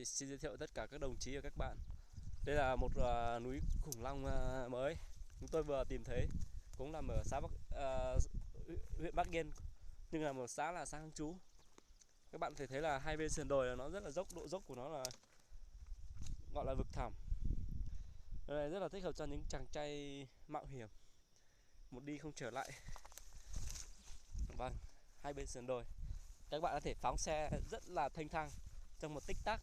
Xin giới thiệu tất cả các đồng chí và các bạn. Đây là một núi khủng long mới chúng tôi vừa tìm thấy, cũng nằm ở huyện Bắc Yên, nhưng là một xã là xã Hương Trú. Các bạn thể thấy là hai bên sườn đồi là nó rất là dốc, độ dốc của nó là gọi là vực thẳm. Nơi này rất là thích hợp cho những chàng trai mạo hiểm, một đi không trở lại. Vâng, hai bên sườn đồi các bạn có thể phóng xe rất là thanh thang trong một tích tắc.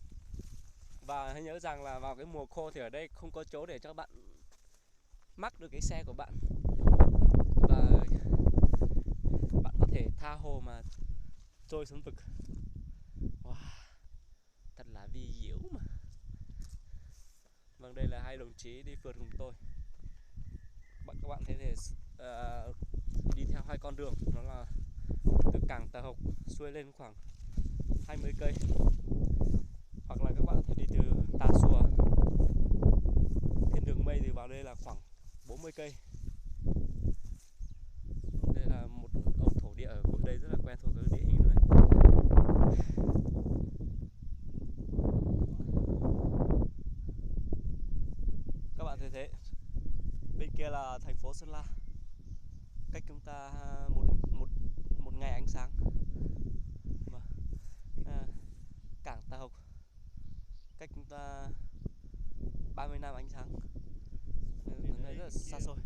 Và hãy nhớ rằng là vào cái mùa khô thì ở đây không có chỗ để cho bạn mắc được cái xe của bạn, và bạn có thể tha hồ mà trôi xuống vực. Wow, thật là vi diệu mà. Vâng, đây là hai đồng chí đi phượt cùng tôi. Các bạn thấy đi theo hai con đường, nó là từ cảng Tà Hộc xuôi lên khoảng 20 cây, hoặc là các bạn có thể đi từ Tà Xùa, thiên đường mây thì vào đây là khoảng 40 cây. Đây là một ông thổ địa ở đây rất là quen thuộc với địa hình này. Các bạn thấy thế, bên kia là thành phố Sơn La, cách chúng ta một ngày ánh sáng. Cảng Tà Hộc cách chúng ta 30 năm ánh sáng, nơi rất là xa xôi.